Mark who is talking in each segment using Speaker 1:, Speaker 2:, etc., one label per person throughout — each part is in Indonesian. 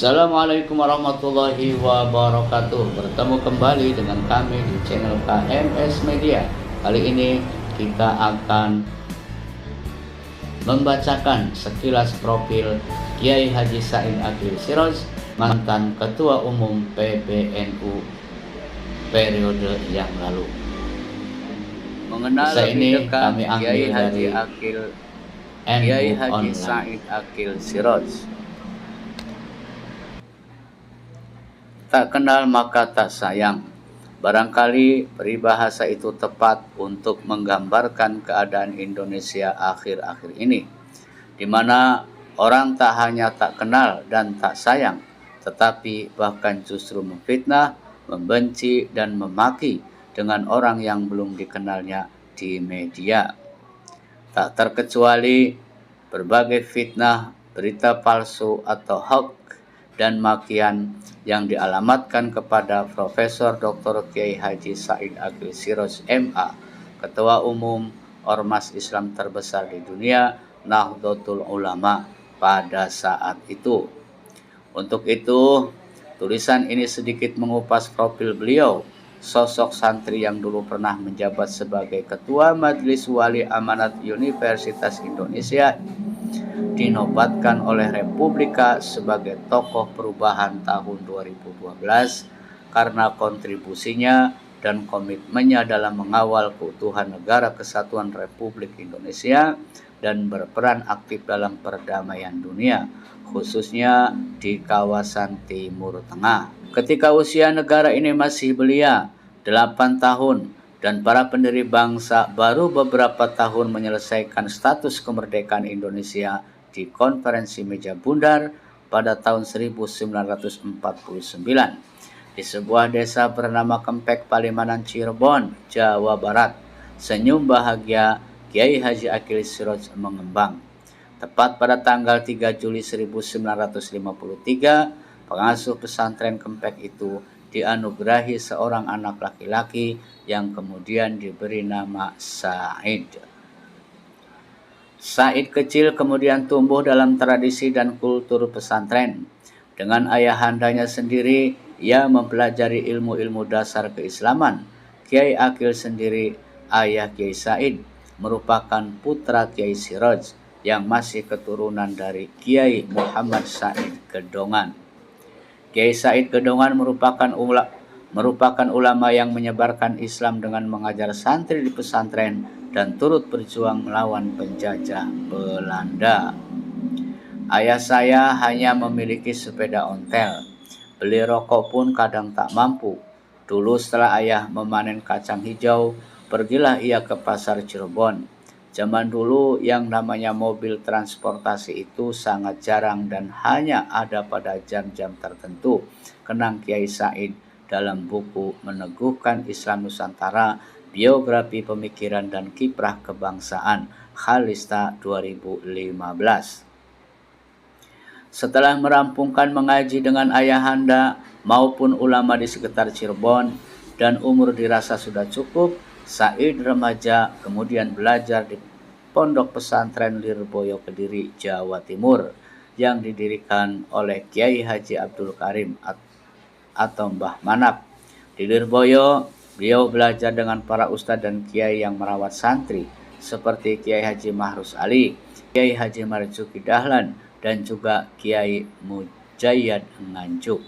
Speaker 1: Assalamualaikum warahmatullahi wabarakatuh. Bertemu kembali dengan kami di channel KMS Media. Kali ini kita akan membacakan sekilas profil Kiai Haji Said Akil Siraj, mantan Ketua Umum PBNU periode yang lalu.
Speaker 2: Mengenal
Speaker 1: ini
Speaker 2: dekat
Speaker 1: kami ambil
Speaker 2: Kiai Haji
Speaker 1: dari
Speaker 2: Kiai Haji Said Akil Siraj. Tak kenal maka tak sayang. Barangkali peribahasa itu tepat untuk menggambarkan keadaan Indonesia akhir-akhir ini, di mana orang tak hanya tak kenal dan tak sayang, tetapi bahkan justru memfitnah, membenci, dan memaki dengan orang yang belum dikenalnya di media. Tak terkecuali berbagai fitnah, berita palsu atau hoax dan makian yang dialamatkan kepada Profesor Dr. Kiai Haji Said Akil Siraj MA, Ketua Umum Ormas Islam terbesar di dunia, Nahdlatul Ulama pada saat itu. Untuk itu, tulisan ini sedikit mengupas profil beliau, sosok santri yang dulu pernah menjabat sebagai Ketua Majelis Wali Amanat Universitas Indonesia, dinobatkan oleh Republika sebagai tokoh perubahan tahun 2012 karena kontribusinya dan komitmennya dalam mengawal keutuhan Negara Kesatuan Republik Indonesia dan berperan aktif dalam perdamaian dunia, khususnya di kawasan Timur Tengah. Ketika usia negara ini masih belia, 8 tahun, dan para pendiri bangsa baru beberapa tahun menyelesaikan status kemerdekaan Indonesia di konferensi meja bundar pada tahun 1949 di sebuah desa bernama Kempek, Palimanan, Cirebon, Jawa Barat. Senyum bahagia Kiai Haji Akil Siraj mengembang. Tepat pada tanggal 3 Juli 1953, pengasuh pesantren Kempek itu dianugerahi seorang anak laki-laki yang kemudian diberi nama Said. Said kecil kemudian tumbuh dalam tradisi dan kultur pesantren. Dengan ayahandanya sendiri, ia mempelajari ilmu-ilmu dasar keislaman. Kiai Akil sendiri, ayah Kiai Said, merupakan putra Kiai Siraj yang masih keturunan dari Kiai Muhammad Said Gedongan. Kiai Said Gedongan merupakan ulama yang menyebarkan Islam dengan mengajar santri di pesantren dan turut berjuang melawan penjajah Belanda. Ayah saya hanya memiliki sepeda ontel. Beli rokok pun kadang tak mampu. Dulu setelah ayah memanen kacang hijau, pergilah ia ke pasar Cirebon. Zaman dulu yang namanya mobil transportasi itu sangat jarang dan hanya ada pada jam-jam tertentu. Kenang Kiai Said dalam buku Meneguhkan Islam Nusantara, Biografi Pemikiran dan Kiprah Kebangsaan, Khalista 2015. Setelah merampungkan mengaji dengan ayahanda maupun ulama di sekitar Cirebon dan umur dirasa sudah cukup, Said remaja kemudian belajar di Pondok Pesantren Lirboyo Kediri, Jawa Timur yang didirikan oleh Kiai Haji Abdul Karim atau Mbah Manap. Di Lirboyo, beliau belajar dengan para ustadz dan kiai yang merawat santri seperti Kiai Haji Mahrus Ali, Kiai Haji Marzuki Dahlan, dan juga Kiai Mujayyad Nganjuk.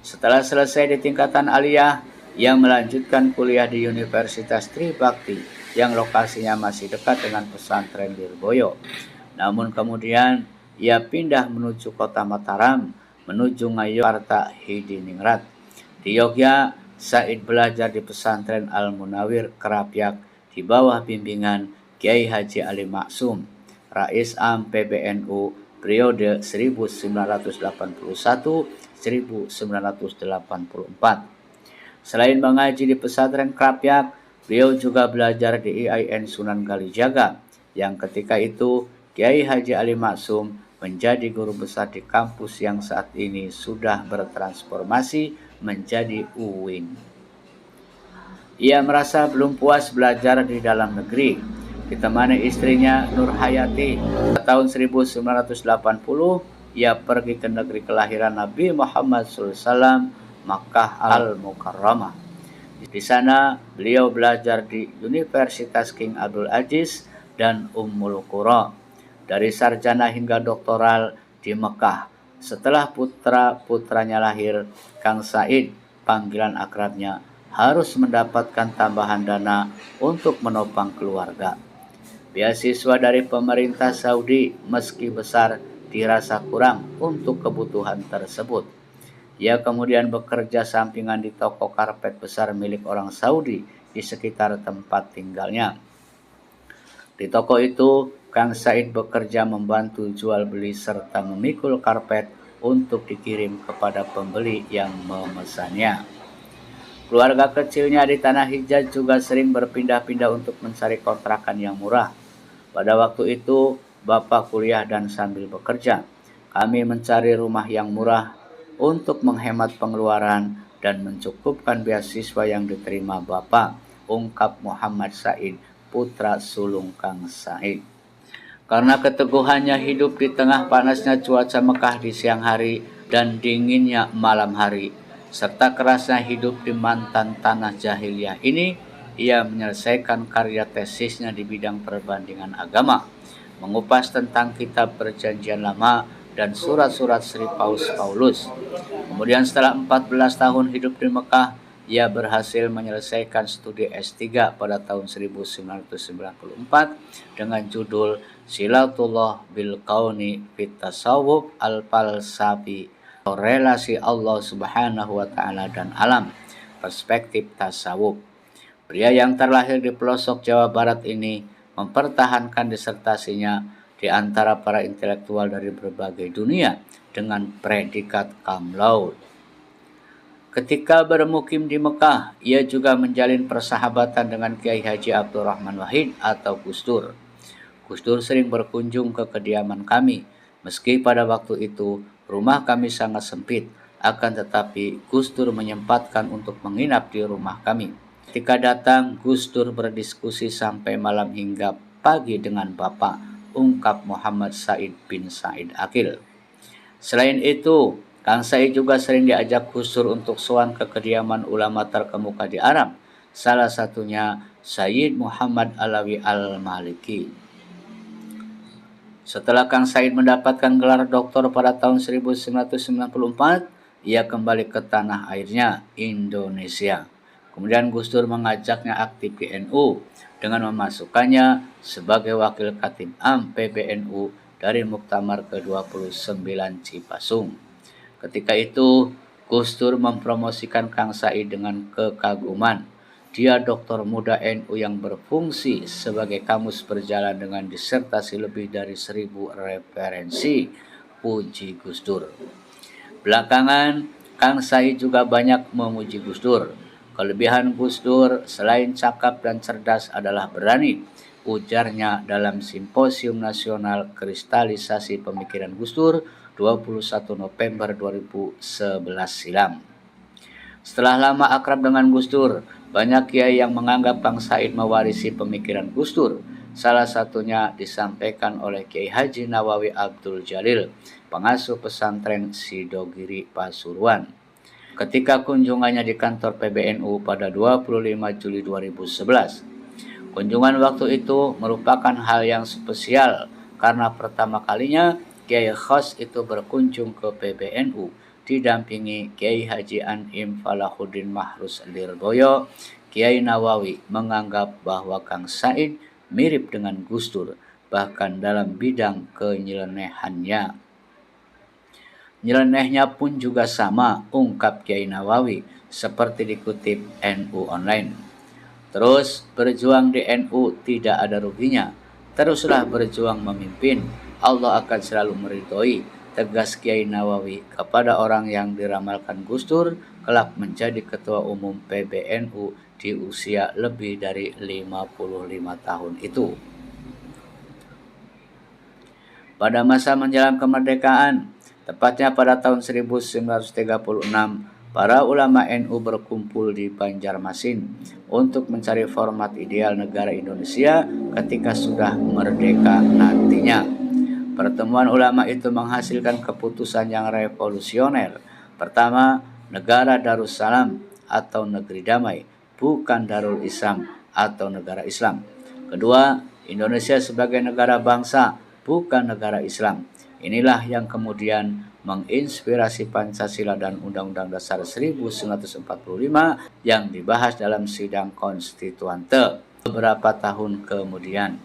Speaker 2: Setelah selesai di tingkatan aliyah, ia melanjutkan kuliah di Universitas Tribakti yang lokasinya masih dekat dengan pesantren Lirboyo. Namun kemudian ia pindah menuju kota Mataram, menuju Ngayogyakarta Hidiningrat. Di Yogyakarta, Said belajar di pesantren Al-Munawir Kerapyak di bawah bimbingan Kiai Haji Ali Maksum, Rais Am PBNU periode 1981-1984. Selain mengaji di pesantren Kerapyak, beliau juga belajar di IAIN Sunan Kalijaga yang ketika itu Kiai Haji Ali Maksum menjadi guru besar di kampus yang saat ini sudah bertransformasi menjadi UIN. Ia merasa belum puas belajar di dalam negeri. Ditemani istrinya Nur Hayati, tahun 1980 ia pergi ke negeri kelahiran Nabi Muhammad SAW, Makkah Al-Mukarramah. Di sana beliau belajar di Universitas King Abdul Aziz dan Ummul Qura, dari sarjana hingga doktoral di Mekah. Setelah putra-putranya lahir, Kang Said, panggilan akrabnya, harus mendapatkan tambahan dana untuk menopang keluarga. Beasiswa dari pemerintah Saudi meski besar dirasa kurang untuk kebutuhan tersebut. Ia kemudian bekerja sampingan di toko karpet besar milik orang Saudi di sekitar tempat tinggalnya. Di toko itu, Kang Said bekerja membantu jual beli serta memikul karpet untuk dikirim kepada pembeli yang memesannya. Keluarga kecilnya di Tanah Hijaz juga sering berpindah-pindah untuk mencari kontrakan yang murah. Pada waktu itu, Bapak kuliah dan sambil bekerja. Kami mencari rumah yang murah untuk menghemat pengeluaran dan mencukupkan beasiswa yang diterima Bapak, ungkap Muhammad Said, putra sulung Kang Said. Karena keteguhannya hidup di tengah panasnya cuaca Mekah di siang hari dan dinginnya malam hari, serta kerasnya hidup di mantan tanah jahiliyah ini, ia menyelesaikan karya tesisnya di bidang perbandingan agama, mengupas tentang kitab Perjanjian Lama dan surat-surat Sri Paulus. Kemudian setelah 14 tahun hidup di Mekah, ia berhasil menyelesaikan studi S3 pada tahun 1994 dengan judul Silatullah bil Kauni fit Tasawuf al-Falsafi, relasi Allah Subhanahu wa taala dan alam, perspektif tasawuf. Pria yang terlahir di pelosok Jawa Barat ini mempertahankan disertasinya di antara para intelektual dari berbagai dunia dengan predikat cum laude. Ketika bermukim di Mekah, ia juga menjalin persahabatan dengan Kiai Haji Abdurrahman Wahid atau Gus Dur. Gus Dur sering berkunjung ke kediaman kami, meski pada waktu itu rumah kami sangat sempit, akan tetapi Gus Dur menyempatkan untuk menginap di rumah kami. Ketika datang, Gus Dur berdiskusi sampai malam hingga pagi dengan Bapak, ungkap Muhammad Said bin Said Akil. Selain itu, Kang Said juga sering diajak Gus Dur untuk sowan ke kediaman ulama terkemuka di Arab, salah satunya Sayyid Muhammad Alawi Al-Maliki. Setelah Kang Said mendapatkan gelar doktor pada tahun 1994, ia kembali ke tanah airnya, Indonesia. Kemudian Gus Dur mengajaknya aktif di NU dengan memasukkannya sebagai wakil Khatib Am PBNU dari Muktamar ke-29 Cipasung. Ketika itu, Gus Dur mempromosikan Kang Said dengan kekaguman. Dia doktor muda NU yang berfungsi sebagai kamus berjalan dengan disertasi lebih dari 1000 referensi, puji Gus Dur. Belakangan, Kang Said juga banyak memuji Gus Dur. Kelebihan Gus Dur selain cakap dan cerdas adalah berani, ujarnya dalam Simposium Nasional Kristalisasi Pemikiran Gus Dur 21 November 2011 silam. Setelah lama akrab dengan Gus Dur, banyak kiai yang menganggap Kang Said mewarisi pemikiran Gus Dur. Salah satunya disampaikan oleh Kiai Haji Nawawi Abdul Jalil, pengasuh pesantren Sidogiri Pasuruan, ketika kunjungannya di kantor PBNU pada 25 Juli 2011. Kunjungan waktu itu merupakan hal yang spesial karena pertama kalinya Kiai Khos itu berkunjung ke PBNU didampingi Kiai Haji An'im Falahuddin Mahrus Lirboyo. Kiai Nawawi menganggap bahwa Kang Said mirip dengan Gus Dur, bahkan dalam bidang kenyelenehannya. Nyelenehnya pun juga sama, ungkap Kiai Nawawi, seperti dikutip NU Online. Terus berjuang di NU tidak ada ruginya. Teruslah berjuang memimpin, Allah akan selalu meridhoi, tegas Kiai Nawawi kepada orang yang diramalkan Gus Dur kelak menjadi ketua umum PBNU di usia lebih dari 55 tahun itu. Pada masa menjelang kemerdekaan, tepatnya pada tahun 1936, para ulama NU berkumpul di Banjarmasin untuk mencari format ideal negara Indonesia ketika sudah merdeka nantinya. Pertemuan ulama itu menghasilkan keputusan yang revolusioner. Pertama, negara Darussalam atau negeri damai, bukan Darul Islam atau negara Islam. Kedua, Indonesia sebagai negara bangsa, bukan negara Islam. Inilah yang kemudian menginspirasi Pancasila dan Undang-Undang Dasar 1945 yang dibahas dalam sidang konstituante beberapa tahun kemudian.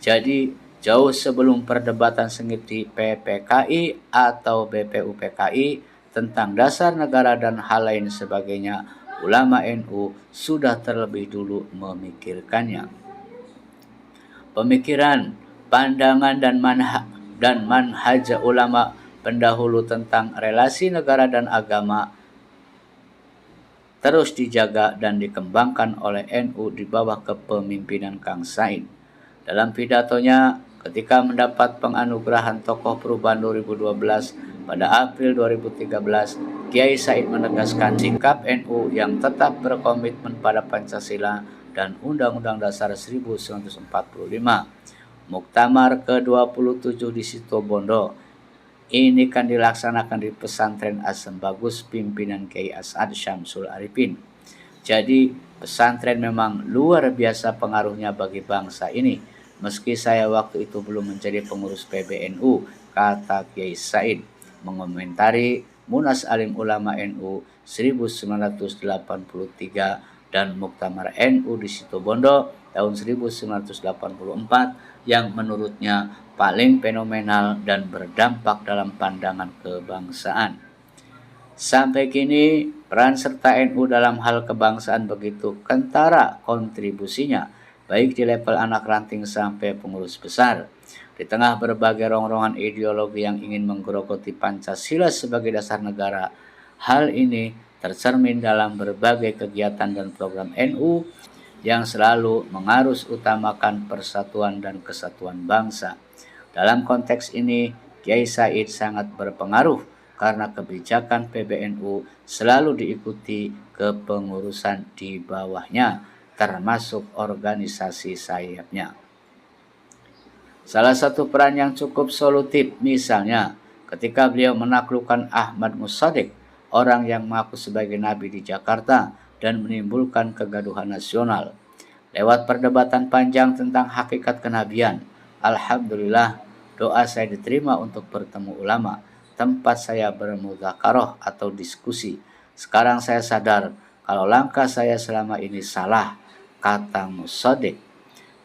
Speaker 2: Jadi, jauh sebelum perdebatan sengit di PPKI atau BPUPKI tentang dasar negara dan hal lain sebagainya, ulama NU sudah terlebih dulu memikirkannya. Pemikiran, pandangan dan manhaj ulama pendahulu tentang relasi negara dan agama terus dijaga dan dikembangkan oleh NU di bawah kepemimpinan Kang Said. Dalam pidatonya ketika mendapat penganugerahan Tokoh Perubahan 2012 pada April 2013, Kiai Said menegaskan sikap NU yang tetap berkomitmen pada Pancasila dan Undang-Undang Dasar 1945. Muktamar ke-27 di Situbondo ini kan dilaksanakan di pesantren Asem Bagus pimpinan Kiai As'ad Syamsul Arifin. Jadi pesantren memang luar biasa pengaruhnya bagi bangsa ini. Meski saya waktu itu belum menjadi pengurus PBNU, kata Kiai Said mengomentari Munas Alim Ulama NU 1983 dan Muktamar NU di Situbondo tahun 1984 yang menurutnya paling fenomenal dan berdampak dalam pandangan kebangsaan. Sampai kini, peran serta NU dalam hal kebangsaan begitu kentara kontribusinya, baik di level anak ranting sampai pengurus besar. Di tengah berbagai rongrongan ideologi yang ingin menggerogoti Pancasila sebagai dasar negara, hal ini tercermin dalam berbagai kegiatan dan program NU yang selalu mengarus utamakan persatuan dan kesatuan bangsa. Dalam konteks ini, Kiai Said sangat berpengaruh karena kebijakan PBNU selalu diikuti kepengurusan di bawahnya, termasuk organisasi sayapnya. Salah satu peran yang cukup solutif misalnya ketika beliau menaklukkan Ahmad Mossadegh, orang yang mengaku sebagai nabi di Jakarta dan menimbulkan kegaduhan nasional. Lewat perdebatan panjang tentang hakikat kenabian, alhamdulillah doa saya diterima untuk bertemu ulama, tempat saya bermudzakarah atau diskusi. Sekarang saya sadar kalau langkah saya selama ini salah, kata Mossadegh.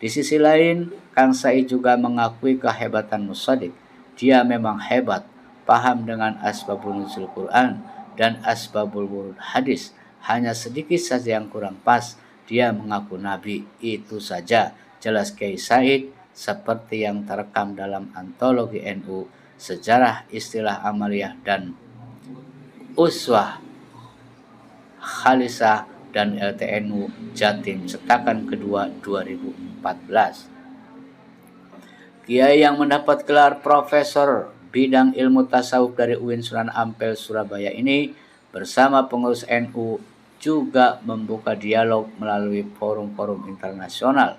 Speaker 2: Di sisi lain, Kang Said juga mengakui kehebatan Mossadegh. Dia memang hebat, paham dengan asbabun nuzul Quran dan asbabul wurud hadis. Hanya sedikit saja yang kurang pas, dia mengaku nabi. Itu saja, jelas Kiai Said, seperti yang terekam dalam antologi NU, Sejarah Istilah Amaliyah dan Uswah Khalisah dan LTNU Jatim cetakan kedua 2014. Kiai yang mendapat gelar Profesor bidang ilmu tasawuf dari UIN Sunan Ampel Surabaya ini bersama pengurus NU juga membuka dialog melalui forum-forum internasional,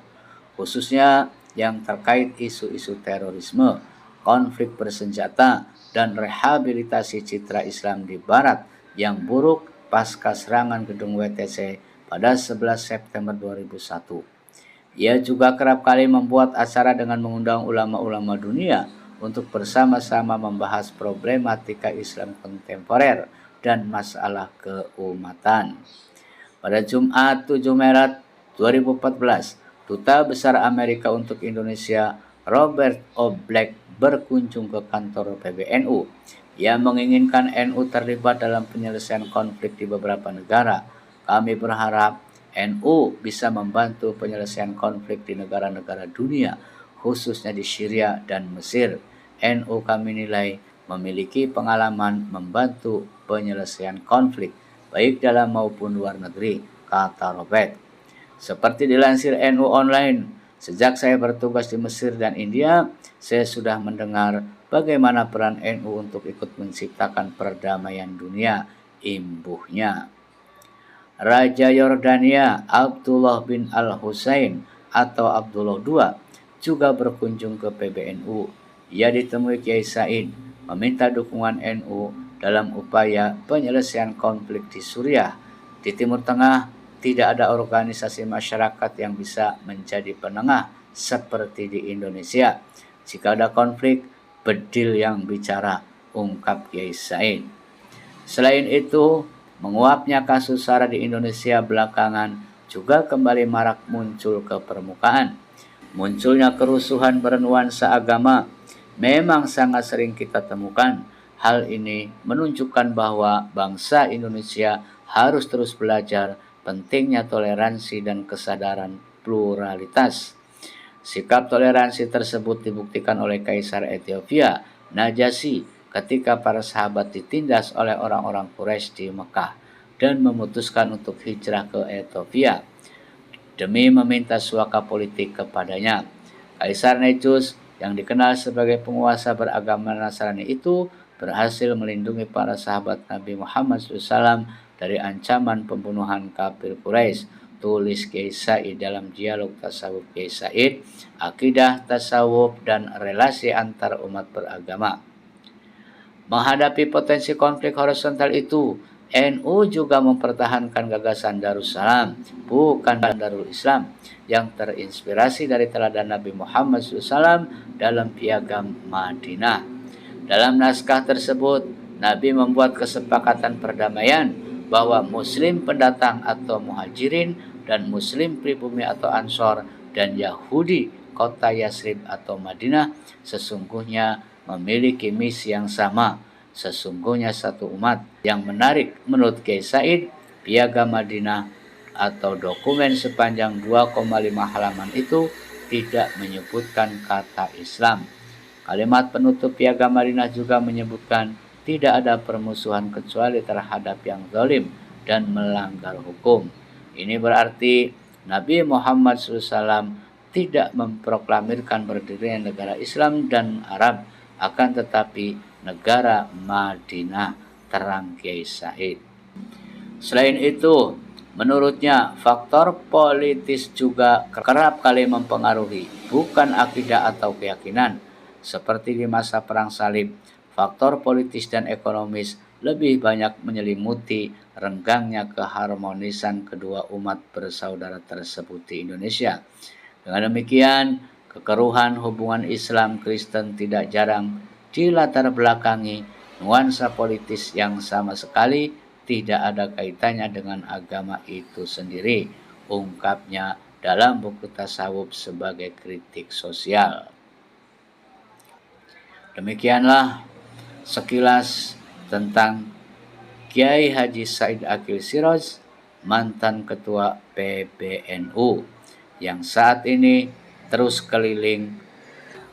Speaker 2: khususnya yang terkait isu-isu terorisme, konflik bersenjata, dan rehabilitasi citra Islam di Barat yang buruk pasca serangan gedung WTC pada 11 September 2001. Ia juga kerap kali membuat acara dengan mengundang ulama-ulama dunia untuk bersama-sama membahas problematika Islam kontemporer dan masalah keumatan. Pada Jumat 7 Maret 2014, Duta Besar Amerika untuk Indonesia Robert O. Black berkunjung ke kantor PBNU. Ia menginginkan NU terlibat dalam penyelesaian konflik di beberapa negara. Kami berharap NU bisa membantu penyelesaian konflik di negara-negara dunia, khususnya di Syria dan Mesir. NU kami nilai memiliki pengalaman membantu penyelesaian konflik, baik dalam maupun luar negeri, kata Robert. Seperti dilansir NU Online, sejak saya bertugas di Mesir dan India, saya sudah mendengar bagaimana peran NU untuk ikut menciptakan perdamaian dunia, imbuhnya. Raja Yordania Abdullah bin Al-Husain atau Abdullah II juga berkunjung ke PBNU. ia ditemui Kiai Said meminta dukungan NU dalam upaya penyelesaian konflik di Suriah. Di Timur Tengah tidak ada organisasi masyarakat yang bisa menjadi penengah seperti di Indonesia. Jika ada konflik, bedil yang bicara, ungkap Kiai Said. Selain itu, menguapnya kasus SARA di Indonesia belakangan juga kembali marak muncul ke permukaan. Munculnya kerusuhan bernuansa agama memang sangat sering kita temukan. Hal ini menunjukkan bahwa bangsa Indonesia harus terus belajar pentingnya toleransi dan kesadaran pluralitas. Sikap toleransi tersebut dibuktikan oleh Kaisar Ethiopia, Najasyi, ketika para sahabat ditindas oleh orang-orang Quraisy di Mekah dan memutuskan untuk hijrah ke Ethiopia demi meminta suaka politik kepadanya. Kaisar Necus yang dikenal sebagai penguasa beragama Nasrani itu berhasil melindungi para sahabat Nabi Muhammad SAW dari ancaman pembunuhan kafir Quraisy. Tulis Kiai Said dalam Dialog Tasawuf Kiai Said, Akidah, Tasawuf, dan Relasi Antar Umat Beragama. Menghadapi potensi konflik horizontal itu, NU juga mempertahankan gagasan Darussalam, bukan Darul Islam, yang terinspirasi dari teladan Nabi Muhammad SAW dalam Piagam Madinah. Dalam naskah tersebut, Nabi membuat kesepakatan perdamaian bahwa Muslim pendatang atau muhajirin dan Muslim pribumi atau Ansor dan Yahudi kota Yasrib atau Madinah sesungguhnya memiliki misi yang sama. Sesungguhnya satu umat. Yang menarik menurut Kiai Said, Piagam Madinah atau dokumen sepanjang 2,5 halaman itu tidak menyebutkan kata Islam. Kalimat penutup Piagam Madinah juga menyebutkan tidak ada permusuhan kecuali terhadap yang zalim dan melanggar hukum. Ini berarti Nabi Muhammad SAW tidak memproklamirkan berdirinya negara Islam dan Arab, akan tetapi negara Madinah, terang Kiai Said. Selain itu, menurutnya faktor politis juga kerap kali mempengaruhi, bukan akidah atau keyakinan. Seperti di masa Perang Salib, faktor politis dan ekonomis lebih banyak menyelimuti renggangnya keharmonisan kedua umat bersaudara tersebut di Indonesia. Dengan demikian, kekeruhan hubungan Islam Kristen tidak jarang dilatar belakangi nuansa politis yang sama sekali tidak ada kaitannya dengan agama itu sendiri, ungkapnya dalam buku Tasawuf sebagai kritik sosial. Demikianlah sekilas tentang Kiai Haji Said Aqil Siraj, mantan ketua PBNU, yang saat ini terus keliling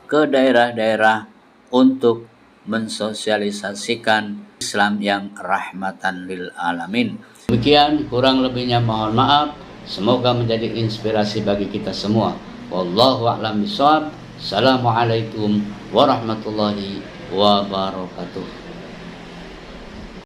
Speaker 2: ke daerah-daerah untuk mensosialisasikan Islam yang rahmatan lil alamin.
Speaker 1: Demikian, kurang lebihnya mohon maaf. Semoga menjadi inspirasi bagi kita semua. Wallahu a'lam bishawab. Assalamualaikum warahmatullahi wabarakatuh.